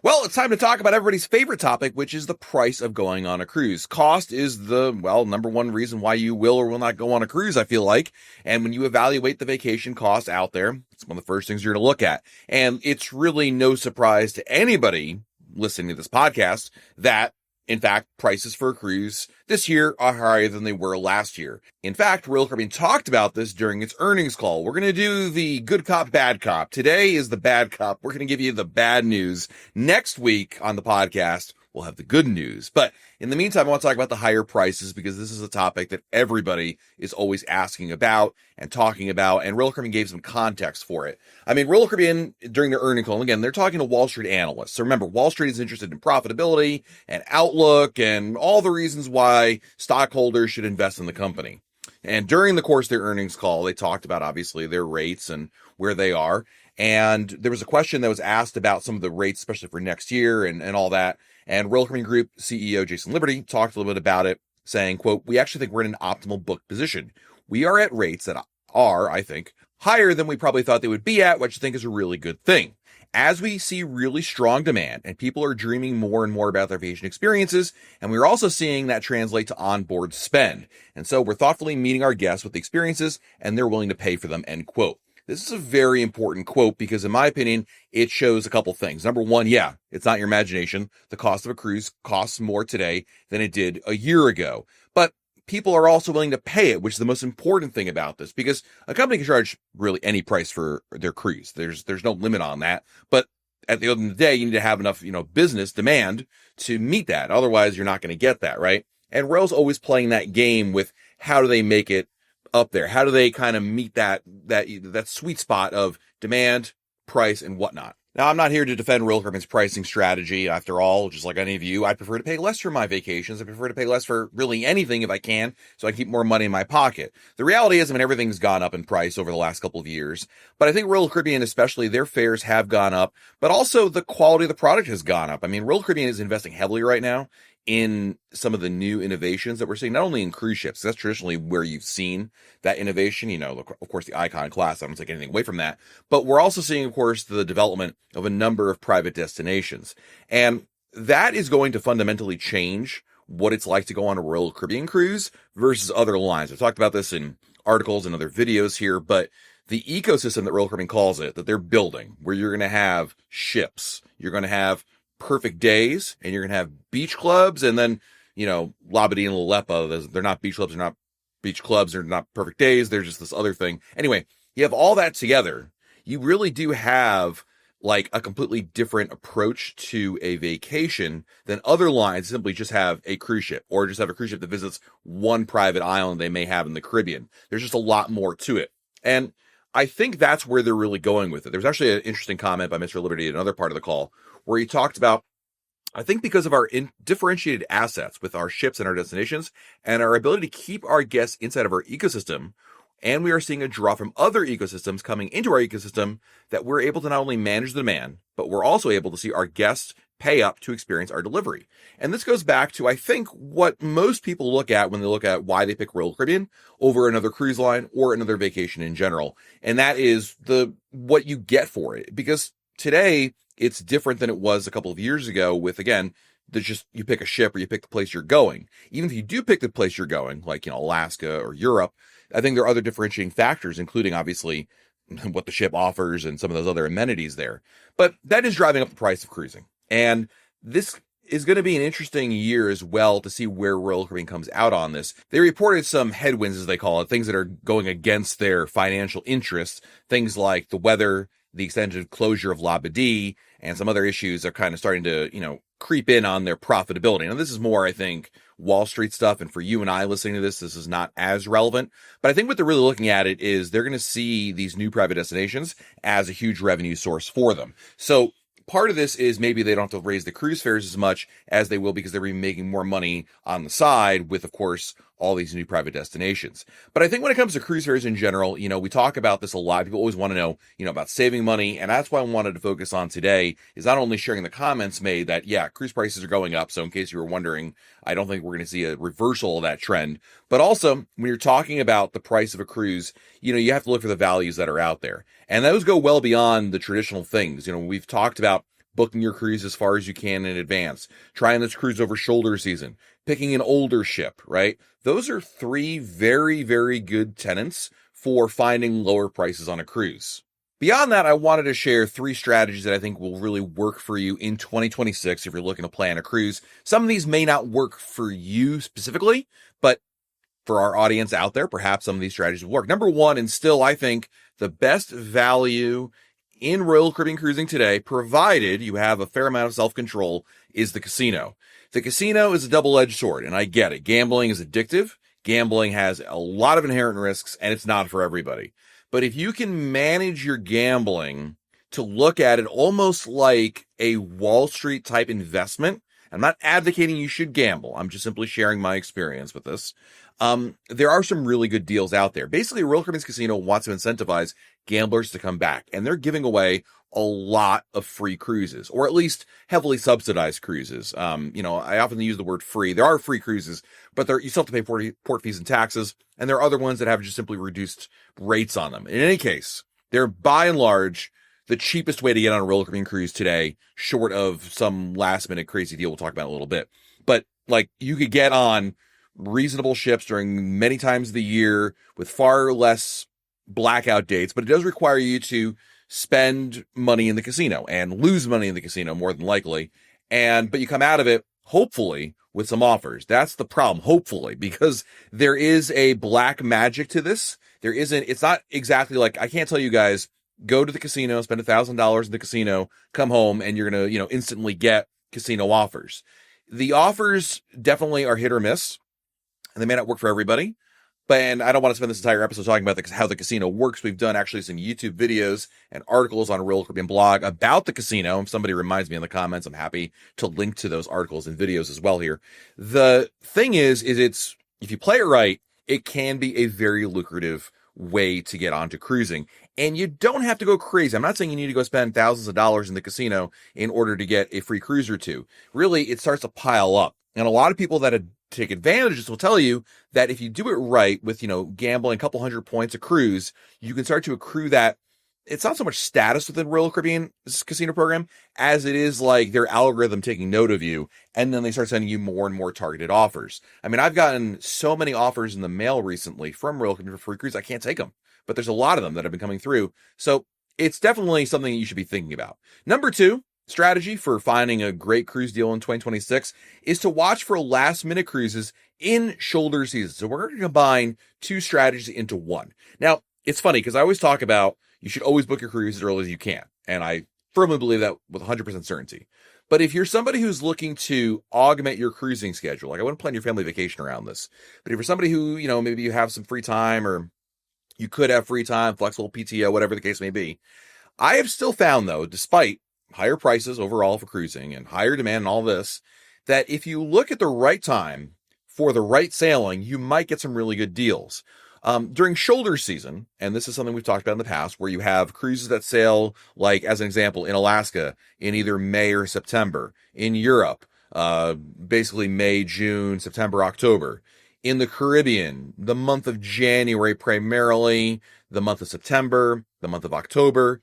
Well, it's time to talk about everybody's favorite topic, which is the price of going on a cruise. Cost is the, number one reason why you will or will not go on a cruise, I feel like. And when you evaluate the vacation cost out there, it's one of the first things you're going to look at. And it's really no surprise to anybody listening to this podcast that, in fact, prices for a cruise this year are higher than they were last year. In fact, Royal Caribbean talked about this during its earnings call. We're going to do the good cop, bad cop. Today is the bad cop. We're going to give you the bad news. Next week on the podcast, we'll have the good news. But in the meantime, I want to talk about the higher prices because this is a topic that everybody is always asking about and talking about, and Royal Caribbean gave some context for it. I mean, Royal Caribbean, during their earnings call, again, they're talking to Wall Street analysts. So remember, Wall Street is interested in profitability and outlook and all the reasons why stockholders should invest in the company. And during the course of their earnings call, they talked about, obviously, their rates and where they are. And there was a question that was asked about some of the rates, especially for next year and all that. And Royal Caribbean Group CEO Jason Liberty talked a little bit about it, saying, quote, "We actually think we're in an optimal book position. We are at rates that are, I think, higher than we probably thought they would be at, which I think is a really good thing. As we see really strong demand and people are dreaming more and more about their vacation experiences, and we're also seeing that translate to onboard spend. And so we're thoughtfully meeting our guests with the experiences and they're willing to pay for them," end quote. This is a very important quote because, in my opinion, it shows a couple things. Number one, yeah, it's not your imagination. The cost of a cruise costs more today than it did a year ago. But people are also willing to pay it, which is the most important thing about this, because a company can charge really any price for their cruise. There's no limit on that. But at the end of the day, you need to have enough, business demand to meet that. Otherwise, you're not going to get that, right? And Royal's always playing that game with how do they make it up there? How do they kind of meet that sweet spot of demand, price, and whatnot? Now, I'm not here to defend Royal Caribbean's pricing strategy. After all, just like any of you, I prefer to pay less for my vacations. I prefer to pay less for really anything if I can, so I keep more money in my pocket. The reality is, everything's gone up in price over the last couple of years. But I think Royal Caribbean, especially, their fares have gone up, but also the quality of the product has gone up. I mean, Royal Caribbean is investing heavily right now in some of the new innovations that we're seeing, not only in cruise ships. That's traditionally where you've seen that innovation, of course, the Icon class. I don't take anything away from that. But we're also seeing, of course, the development of a number of private destinations. And that is going to fundamentally change what it's like to go on a Royal Caribbean cruise versus other lines. I've talked about this in articles and other videos here, but the ecosystem that Royal Caribbean calls it, that they're building, where you're going to have ships, you're going to have perfect days, and you're going to have beach clubs, and then, Labadee and Lalepa, they're not beach clubs, they're not beach clubs, they're not perfect days, they're just this other thing. Anyway, you have all that together. You really do have like a completely different approach to a vacation than other lines simply just have a cruise ship or just have a cruise ship that visits one private island they may have in the Caribbean. There's just a lot more to it. And I think that's where they're really going with it. There was actually an interesting comment by Mr. Liberty in another part of the call where he talked about, I think because of our differentiated assets with our ships and our destinations and our ability to keep our guests inside of our ecosystem, and we are seeing a draw from other ecosystems coming into our ecosystem, that we're able to not only manage the demand, but we're also able to see our guests pay up to experience our delivery. And this goes back to, I think, what most people look at when they look at why they pick Royal Caribbean over another cruise line or another vacation in general. And that is what you get for it. Because today, it's different than it was a couple of years ago with, again, you pick a ship or you pick the place you're going. Even if you do pick the place you're going, like, Alaska or Europe, I think there are other differentiating factors, including obviously what the ship offers and some of those other amenities there. But that is driving up the price of cruising. And this is going to be an interesting year as well to see where Royal Caribbean comes out on this. They reported some headwinds, as they call it, things that are going against their financial interests, things like the weather, the extended closure of Labadee, and some other issues are kind of starting to, creep in on their profitability. Now, this is more, I think, Wall Street stuff. And for you and I listening to this is not as relevant. But I think what they're really looking at it is they're going to see these new private destinations as a huge revenue source for them. So part of this is maybe they don't have to raise the cruise fares as much as they will because they're making more money on the side with, of course, all these new private destinations. But I think when it comes to cruise fares in general, we talk about this a lot. People always want to know, about saving money. And that's why I wanted to focus on today is not only sharing the comments made that, yeah, cruise prices are going up. So in case you were wondering, I don't think we're going to see a reversal of that trend. But also when you're talking about the price of a cruise, you have to look for the values that are out there. And those go well beyond the traditional things. We've talked about booking your cruise as far as you can in advance, trying this cruise over shoulder season, picking an older ship, right? Those are three very, very good tenets for finding lower prices on a cruise. Beyond that, I wanted to share 3 strategies that I think will really work for you in 2026 if you're looking to plan a cruise. Some of these may not work for you specifically, but for our audience out there, perhaps some of these strategies will work. Number 1, and still I think the best value in Royal Caribbean cruising today, provided you have a fair amount of self-control, is the casino. The casino is a double-edged sword, and I get it. Gambling is addictive. Gambling has a lot of inherent risks, and it's not for everybody. But if you can manage your gambling to look at it almost like a Wall Street type investment, I'm not advocating you should gamble. I'm just simply sharing my experience with this. There are some really good deals out there. Basically, Royal Caribbean Casino wants to incentivize gamblers to come back, and they're giving away a lot of free cruises, or at least heavily subsidized cruises. I often use the word free. There are free cruises, but you still have to pay port fees and taxes, and there are other ones that have just simply reduced rates on them. In any case, they're by and large the cheapest way to get on a Royal Caribbean cruise today, short of some last minute crazy deal we'll talk about in a little bit. But like, you could get on reasonable ships during many times of the year with far less blackout dates, but it does require you to spend money in the casino and lose money in the casino more than likely. But you come out of it, hopefully, with some offers. That's the problem, hopefully, because there is a black magic to this. It's not exactly like, I can't tell you guys, go to the casino, spend $1,000 in the casino, come home, and you're going to, instantly get casino offers. The offers definitely are hit or miss, and they may not work for everybody. And I don't want to spend this entire episode talking about how the casino works. We've done actually some YouTube videos and articles on Royal Caribbean blog about the casino. If somebody reminds me in the comments, I'm happy to link to those articles and videos as well here. The thing is if you play it right, it can be a very lucrative way to get onto cruising. And you don't have to go crazy. I'm not saying you need to go spend thousands of dollars in the casino in order to get a free cruise or two. Really, it starts to pile up. And a lot of people that take advantages will tell you that if you do it right with, gambling a couple hundred points a cruise, you can start to accrue that. It's not so much status within Royal Caribbean casino program as it is like their algorithm taking note of you. And then they start sending you more and more targeted offers. I mean, I've gotten so many offers in the mail recently from Royal Caribbean for free cruise. I can't take them, but there's a lot of them that have been coming through. So it's definitely something that you should be thinking about. Number 2, strategy for finding a great cruise deal in 2026 is to watch for last minute cruises in shoulder season. So we're going to combine 2 strategies into one. Now, it's funny because I always talk about you should always book your cruise as early as you can. And I firmly believe that with 100% certainty. But if you're somebody who's looking to augment your cruising schedule, like I wouldn't plan your family vacation around this, but if you're somebody who, maybe you have some free time or you could have free time, flexible PTO, whatever the case may be, I have still found though, despite higher prices overall for cruising and higher demand and all this, that if you look at the right time for the right sailing, you might get some really good deals. During shoulder season, and this is something we've talked about in the past, where you have cruises that sail, like as an example, in Alaska in either May or September, in Europe, basically May, June, September, October, in the Caribbean, the month of January primarily, the month of September, the month of October,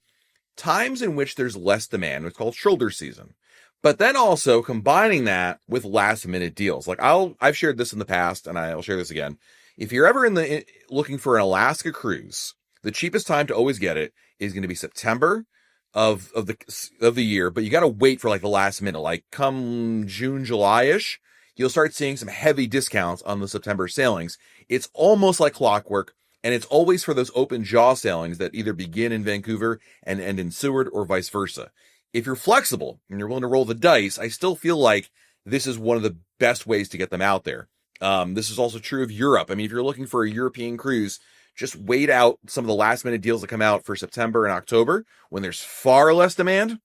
times in which there's less demand. It's called shoulder season. But then also combining that with last minute deals. Like I've shared this in the past and I'll share this again. If you're ever looking for an Alaska cruise, the cheapest time to always get it is going to be September of the year, but you got to wait for like the last minute, like come June, July-ish, you'll start seeing some heavy discounts on the September sailings. It's almost like clockwork. And it's always for those open jaw sailings that either begin in Vancouver and end in Seward or vice versa. If you're flexible and you're willing to roll the dice, I still feel like this is one of the best ways to get them out there. This is also true of Europe. I mean, if you're looking for a European cruise, just wait out some of the last minute deals that come out for September and October when there's far less demand.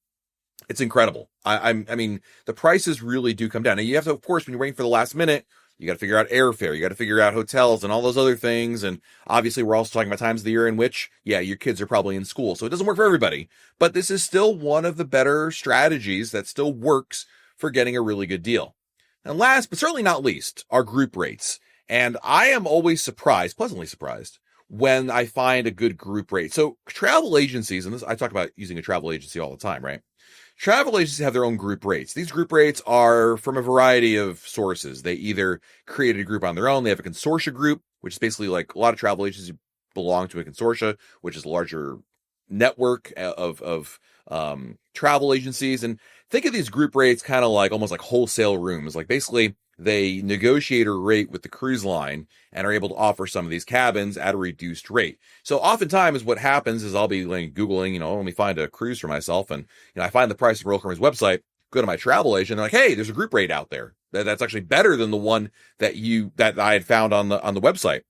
It's incredible. I mean, the prices really do come down. Now you have to, of course, when you're waiting for the last minute, you got to figure out airfare. You got to figure out hotels and all those other things. And obviously we're also talking about times of the year in which, your kids are probably in school. So it doesn't work for everybody, but this is still one of the better strategies that still works for getting a really good deal. And last, but certainly not least, are group rates. And I am always pleasantly surprised when I find a good group rate. So travel agencies, and this, I talk about using a travel agency all the time, right? Travel agencies have their own group rates. These group rates are from a variety of sources. They either created a group on their own, they have a consortia group, which is basically like a lot of travel agencies belong to a consortia, which is a larger network of travel agencies. And think of these group rates kind of like almost like wholesale rooms. Like basically they negotiate a rate with the cruise line and are able to offer some of these cabins at a reduced rate. So oftentimes what happens is I'll be like Googling, let me find a cruise for myself. And, I find the price of Royal Caribbean's website, go to my travel agent. They're like, hey, there's a group rate out there that's actually better than the one that I had found on the website.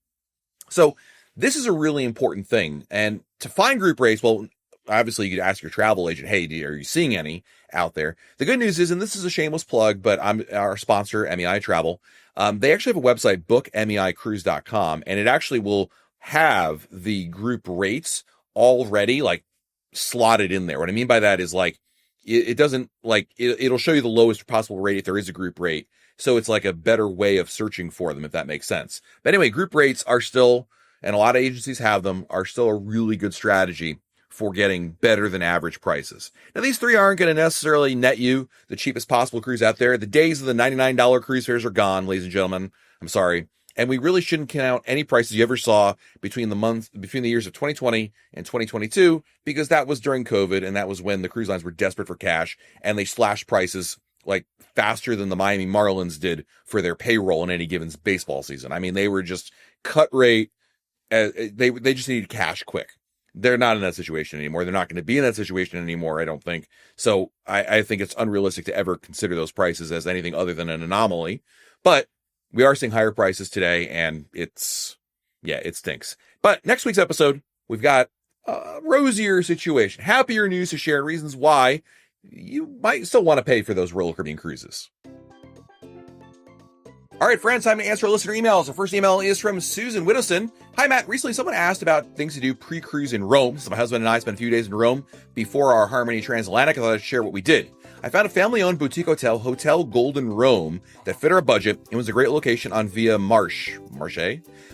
So this is a really important thing. And to find group rates, well, obviously you could ask your travel agent, hey, are you seeing any out there? The good news is, and this is a shameless plug, but I'm our sponsor, MEI Travel. They actually have a website, bookmeicruise.com, and it actually will have the group rates already like slotted in there. What I mean by that is like, it doesn't like, it'll show you the lowest possible rate if there is a group rate. So it's like a better way of searching for them, if that makes sense. But anyway, group rates are still, and a lot of agencies have them, are still a really good strategy for getting better than average prices. Now, these three aren't going to necessarily net you the cheapest possible cruise out there. The days of the $99 cruise fares are gone, ladies and gentlemen. I'm sorry. And we really shouldn't count any prices you ever saw between the years of 2020 and 2022, because that was during COVID, and that was when the cruise lines were desperate for cash, and they slashed prices like faster than the Miami Marlins did for their payroll in any given baseball season. I mean, they were just cut rate. They just needed cash quick. They're not in that situation anymore. They're not going to be in that situation anymore, I don't think. So I think it's unrealistic to ever consider those prices as anything other than an anomaly. But we are seeing higher prices today, and it stinks. But next week's episode, we've got a rosier situation, happier news to share, reasons why you might still want to pay for those Royal Caribbean cruises. All right, friends, time to answer our listener emails. Our first email is from Susan Whittleson. Hi, Matt. Recently, someone asked about things to do pre-cruise in Rome. So my husband and I spent a few days in Rome before our Harmony Transatlantic. I thought I'd share what we did. I found a family-owned boutique hotel, Hotel Golden Rome, that fit our budget and was a great location on Via Marche,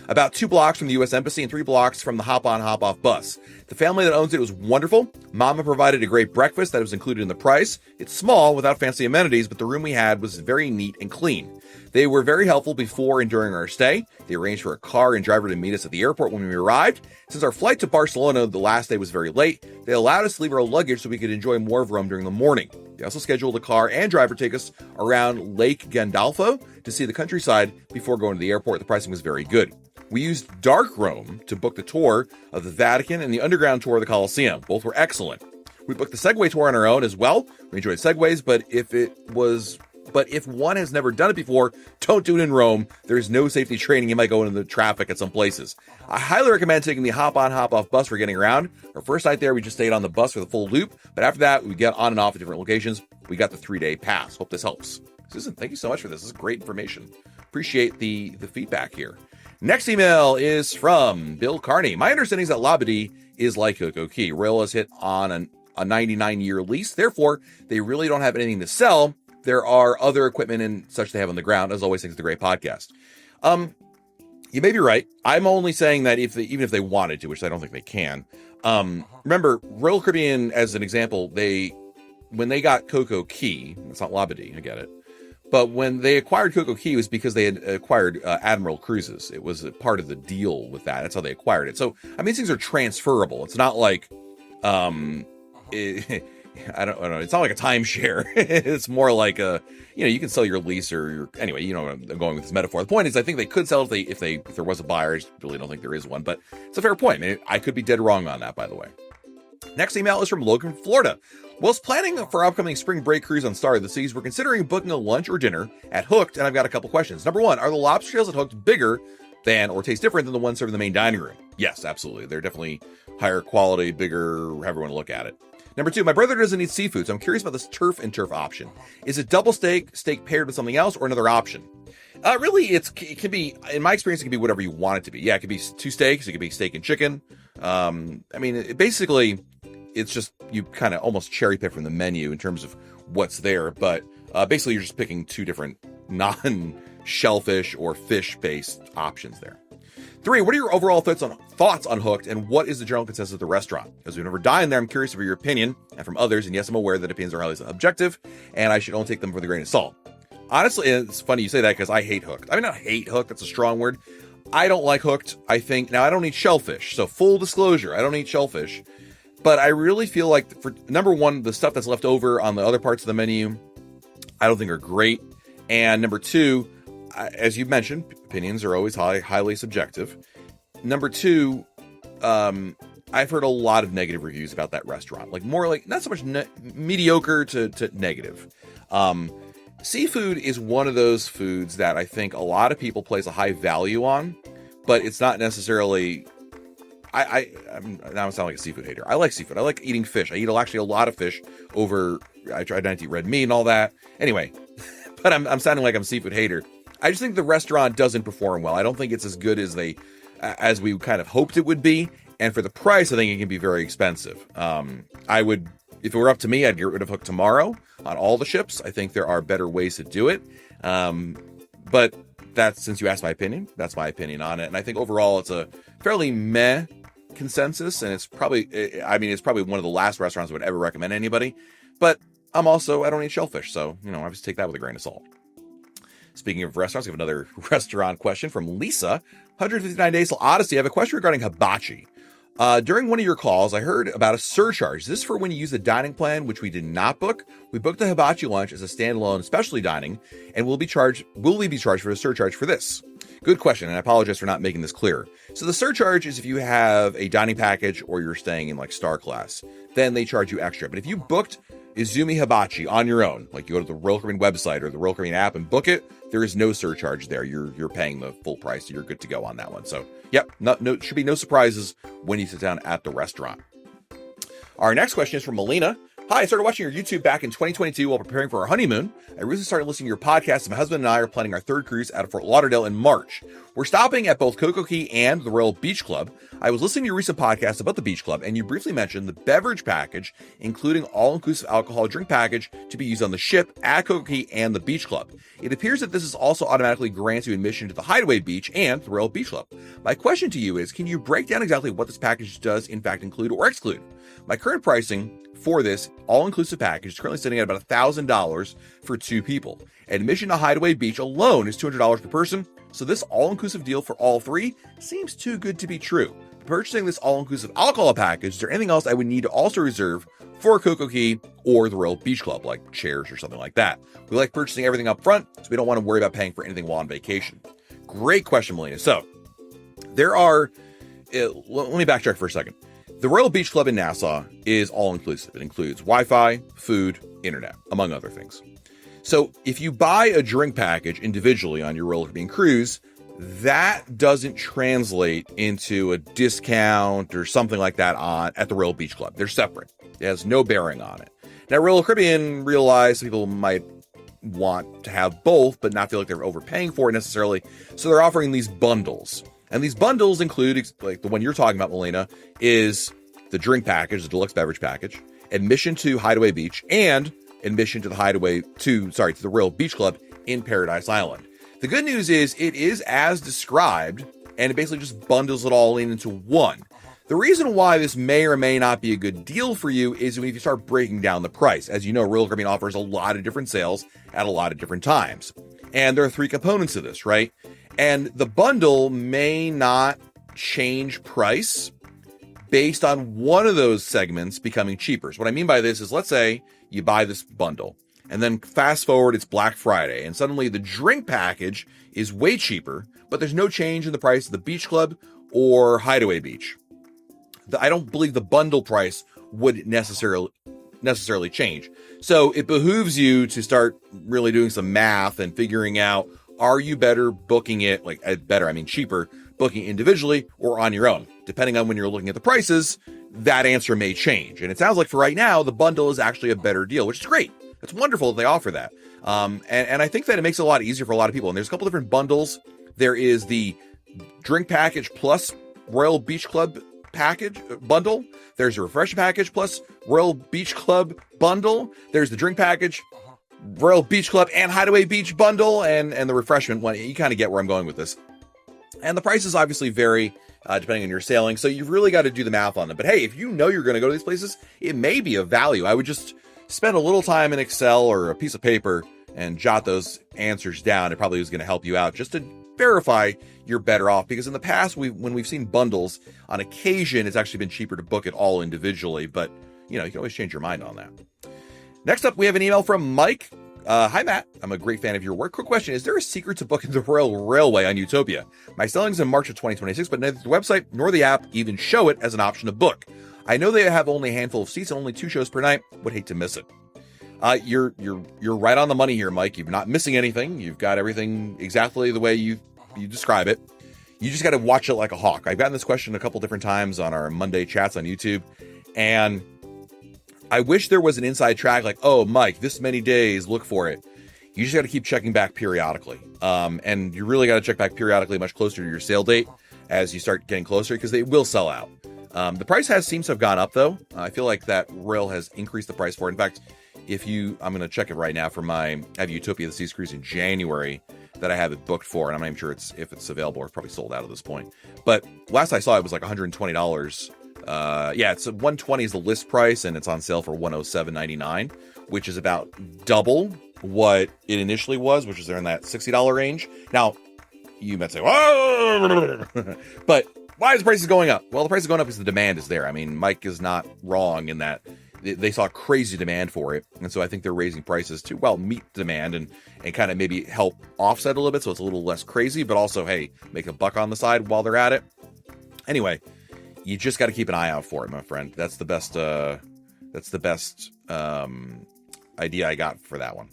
about 2 blocks from the U.S. Embassy and 3 blocks from the hop-on, hop-off bus. The family that owns it was wonderful. Mama provided a great breakfast that was included in the price. It's small, without fancy amenities, but the room we had was very neat and clean. They were very helpful before and during our stay. They arranged for a car and driver to meet us at the airport when we arrived. Since our flight to Barcelona the last day was very late, they allowed us to leave our luggage so we could enjoy more of Rome during the morning. They also scheduled a car and driver to take us around Lake Gandolfo to see the countryside before going to the airport. The pricing was very good. We used Dark Rome to book the tour of the Vatican and the underground tour of the Colosseum. Both were excellent. We booked the Segway tour on our own as well. We enjoyed Segways, but if one has never done it before, don't do it in Rome. There's no safety training. You might go into the traffic at some places. I highly recommend taking the hop-on, hop-off bus for getting around. Our first night there, we just stayed on the bus for the full loop. But after that, we get on and off at different locations. We got the 3-day pass. Hope this helps. Susan, thank you so much for this. This is great information. Appreciate the feedback here. Next email is from Bill Carney. My understanding is that Labadee is like Coco Key. Royal has hit on a 99-year lease. Therefore, they really don't have anything to sell. There are other equipment and such they have on the ground. As always, thanks to the great podcast. You may be right. I'm only saying that even if they wanted to, which I don't think they can. Remember, Royal Caribbean, as an example, when they got Coco Key, it's not Labadee, I get it. But when they acquired Coco Key, it was because they had acquired Admiral Cruises. It was a part of the deal with that. That's how they acquired it. So, I mean, these things are transferable. It's not like, I don't know. It's not like a timeshare. It's more like you can sell your lease anyway, I'm going with this metaphor. The point is, I think they could sell if there was a buyer. I just really don't think there is one, but it's a fair point. I could be dead wrong on that, by the way. Next email is from Logan, Florida. Whilst planning for our upcoming spring break cruise on Star of the Seas, we're considering booking a lunch or dinner at Hooked, and I've got a couple questions. Number one, are the lobster tails at Hooked bigger than or taste different than the ones served in the main dining room? Yes, absolutely. They're definitely higher quality, bigger, however you want to look at it. Number two, my brother doesn't eat seafood, so I'm curious about this turf and turf option. Is it double steak paired with something else, or another option? Really, it can be, in my experience, it can be whatever you want it to be. Yeah, it could be 2 steaks, it could be steak and chicken. Basically, it's just, you kind of almost cherry pick from the menu in terms of what's there, but basically you're just picking 2 different non-shellfish or fish-based options there. 3, what are your overall thoughts on Hooked, and what is the general consensus of the restaurant? As we've never dined there, I'm curious for your opinion and from others. And yes, I'm aware that opinions are highly subjective, and I should only take them with a grain of salt. Honestly, it's funny you say that because I hate Hooked. I mean, not hate Hooked, that's a strong word. I don't like Hooked. I don't eat shellfish. So full disclosure, I don't eat shellfish. But I really feel like, for number one, the stuff that's left over on the other parts of the menu, I don't think are great. And number 2, as you mentioned, opinions are always highly subjective. Number 2, I've heard a lot of negative reviews about that restaurant. Like, more like, not so much mediocre to negative. Seafood is one of those foods that I think a lot of people place a high value on, but it's not necessarily... now I sound like a seafood hater. I like seafood. I like eating fish. I eat actually a lot of fish over... I try not to eat red meat and all that. Anyway, but I'm sounding like I'm a seafood hater. I just think the restaurant doesn't perform well. I don't think it's as good as as we kind of hoped it would be. And for the price, I think it can be very expensive. If it were up to me, I'd get rid of Hook tomorrow on all the ships. I think there are better ways to do it. But since you asked my opinion, that's my opinion on it. And I think overall it's a fairly meh consensus. And it's probably one of the last restaurants I would ever recommend anybody. But I don't eat shellfish. So, I just take that with a grain of salt. Speaking of restaurants, we have another restaurant question from Lisa. 159 Days Till Odyssey. I have a question regarding hibachi. During one of your calls, I heard about a surcharge. Is this for when you use the dining plan, which we did not book? We booked the hibachi lunch as a standalone specialty dining, and will we be charged for a surcharge for this? Good question, and I apologize for not making this clear. So the surcharge is if you have a dining package or you're staying in like star class, then they charge you extra. But if you booked Izumi Hibachi on your own, like you go to the Royal Caribbean website or the Royal Caribbean app and book it, there is no surcharge there. You're paying the full price. So you're good to go on that one. So, yep, no should be no surprises when you sit down at the restaurant. Our next question is from Melina. Hi, I started watching your YouTube back in 2022 while preparing for our honeymoon. I recently started listening to your podcast, and my husband and I are planning our third cruise out of Fort Lauderdale in March. We're stopping at both CocoCay and the Royal Beach Club. I was listening to your recent podcast about the Beach Club, and you briefly mentioned the beverage package, including all-inclusive alcohol drink package to be used on the ship at CocoCay and the Beach Club. It appears that this is also automatically grants you admission to the Hideaway Beach and the Royal Beach Club. My question to you is, can you break down exactly what this package does in fact include or exclude? My current pricing for this all-inclusive package is currently sitting at about $1,000 for 2 people. Admission to Hideaway Beach alone is $200 per person, so this all-inclusive deal for all 3 seems too good to be true. Purchasing this all-inclusive alcohol package, is there anything else I would need to also reserve for CocoCay or the Royal Beach Club, like chairs or something like that? We like purchasing everything up front, so we don't want to worry about paying for anything while on vacation. Great question, Melina. So, there are... let me backtrack for a second. The Royal Beach Club in Nassau is all-inclusive. It includes Wi-Fi, food, internet, among other things. So if you buy a drink package individually on your Royal Caribbean cruise, that doesn't translate into a discount or something like that at the Royal Beach Club. They're separate. It has no bearing on it. Now, Royal Caribbean realized people might want to have both, but not feel like they're overpaying for it necessarily. So they're offering these bundles. And these bundles include, like the one you're talking about, Melina, is the drink package, the deluxe beverage package, admission to Hideaway Beach, and admission to the Royal Beach Club in Paradise Island. The good news is it is as described, and it basically just bundles it all into one. The reason why this may or may not be a good deal for you is when you start breaking down the price. As you know, Royal Caribbean offers a lot of different sales at a lot of different times. And there are 3 components to this, right? And the bundle may not change price based on one of those segments becoming cheaper. So what I mean by this is, let's say you buy this bundle and then fast forward, it's Black Friday and suddenly the drink package is way cheaper, but there's no change in the price of the Beach Club or Hideaway Beach. I don't believe the bundle price would necessarily change. So it behooves you to start really doing some math and figuring out, are you better booking it, cheaper, booking individually or on your own? Depending on when you're looking at the prices, that answer may change. And it sounds like for right now, the bundle is actually a better deal, which is great. It's wonderful that they offer that. And I think that it makes it a lot easier for a lot of people. And there's a couple different bundles. There is the drink package plus Royal Beach Club package bundle. There's a refreshment package plus Royal Beach Club bundle. There's the drink package, Royal Beach Club and Hideaway Beach bundle, and the refreshment one. You kind of get where I'm going with this. And the prices obviously vary depending on your sailing, so you've really got to do the math on them. But hey, if you know you're going to go to these places, it may be of value. I would just spend a little time in Excel or a piece of paper and jot those answers down. It probably is going to help you out just to verify you're better off, because in the past, when we've seen bundles, on occasion, it's actually been cheaper to book it all individually, but you can always change your mind on that. Next up, we have an email from Mike. Hi, Matt. I'm a great fan of your work. Quick question. Is there a secret to booking the Royal Railway on Utopia? My sailing's in March of 2026, but neither the website nor the app even show it as an option to book. I know they have only a handful of seats and only 2 shows per night. Would hate to miss it. You're right on the money here, Mike. You're not missing anything. You've got everything exactly the way you describe it. You just got to watch it like a hawk. I've gotten this question a couple different times on our Monday chats on YouTube, and I wish there was an inside track like, oh, Mike, this many days, look for it. You just got to keep checking back periodically. And you really got to check back periodically much closer to your sale date as you start getting closer, because they will sell out. The price seems to have gone up, though. I feel like that Royal has increased the price for it. In fact, I'm going to check it right now for I have Utopia the Seas cruise in January that I have it booked for, and I'm not even sure if it's available, or it's probably sold out at this point. But last I saw, it was like $120. It's $120 is the list price, and it's on sale for $107.99, which is about double what it initially was, which is there in that $60 range. Now, you might say, whoa, but why is the prices going up? Well, the price is going up because the demand is there. I mean, Mike is not wrong in that they saw crazy demand for it, and so I think they're raising prices to, meet demand and kind of maybe help offset a little bit, so it's a little less crazy, but also, hey, make a buck on the side while they're at it. Anyway, you just got to keep an eye out for it, my friend. That's the best idea I got for that one.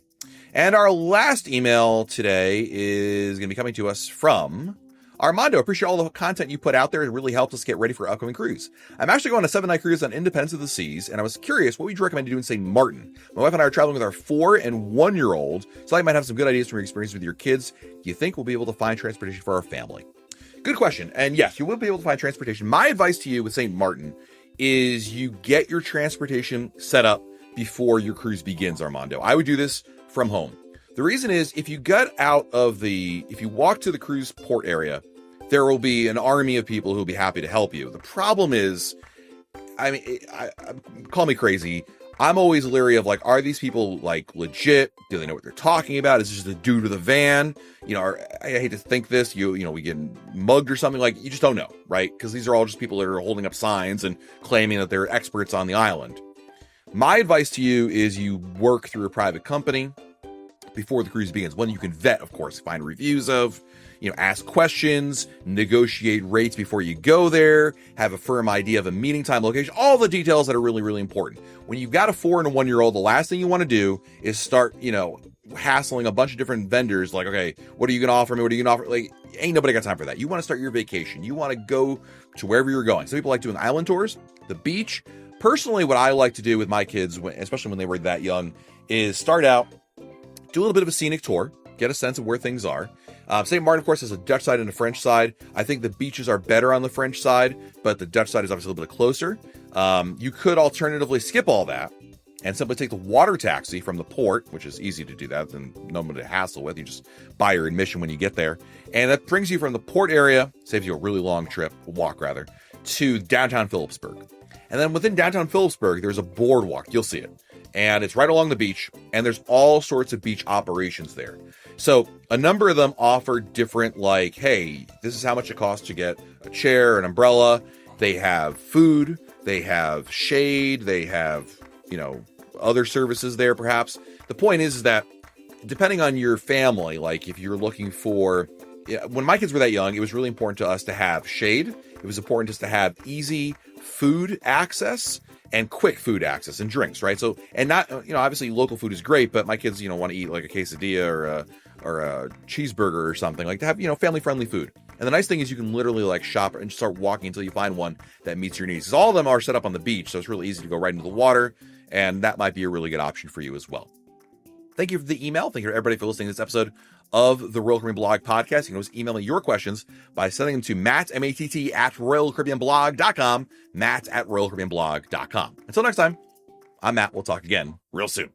And our last email today is going to be coming to us from Armando. Appreciate all the content you put out there. It really helps us get ready for upcoming cruise. I'm actually going on a 7-night cruise on Independence of the Seas, and I was curious, what would you recommend to do in St. Martin? My wife and I are traveling with our 4 and 1-year-old, so I might have some good ideas from your experience with your kids. Do you think we'll be able to find transportation for our family? Good question. And yes, you will be able to find transportation. My advice to you with St. Martin is you get your transportation set up before your cruise begins, Armando. I would do this from home. The reason is, if you walk to the cruise port area, there will be an army of people who will be happy to help you. The problem is, call me crazy, I'm always leery of, are these people legit? Do they know what they're talking about? Is this just a dude with a van? I hate to think this, we get mugged or something. You just don't know, right? Because these are all just people that are holding up signs and claiming that they're experts on the island. My advice to you is you work through a private company before the cruise begins. One you can vet, of course, find reviews of, ask questions, negotiate rates before you go there, have a firm idea of a meeting time, location, all the details that are really, really important. When you've got a 4 and a 1-year-old, the last thing you want to do is start, hassling a bunch of different vendors. Okay, what are you going to offer me? What are you going to offer? Ain't nobody got time for that. You want to start your vacation. You want to go to wherever you're going. Some people like doing island tours, the beach. Personally, what I like to do with my kids, especially when they were that young, is start out, do a little bit of a scenic tour, get a sense of where things are. St. Martin, of course, has a Dutch side and a French side. I think the beaches are better on the French side, but the Dutch side is obviously a little bit closer. You could alternatively skip all that and simply take the water taxi from the port, which is easy to do that, and nobody to hassle with. You just buy your admission when you get there. And that brings you from the port area, saves you a really long trip, walk rather, to downtown Phillipsburg. And then within downtown Phillipsburg, there's a boardwalk. You'll see it. And it's right along the beach, and there's all sorts of beach operations there. So a number of them offer different, hey, this is how much it costs to get a chair, an umbrella. They have food, they have shade, they have, other services there perhaps. The point is that depending on your family, if you're looking for, when my kids were that young, it was really important to us to have shade. It was important just to have easy food access and quick food access and drinks, right? So, and not, obviously local food is great, but my kids, want to eat a quesadilla or a cheeseburger or something, to have, family-friendly food. And the nice thing is you can literally shop and start walking until you find one that meets your needs. Because all of them are set up on the beach, so it's really easy to go right into the water, and that might be a really good option for you as well. Thank you for the email. Thank you to everybody for listening to this episode of the Royal Caribbean Blog Podcast. You can always email me your questions by sending them to Matt, M-A-T-T, at RoyalCaribbeanBlog.com, Matt at RoyalCaribbeanBlog.com. Until next time, I'm Matt. We'll talk again real soon.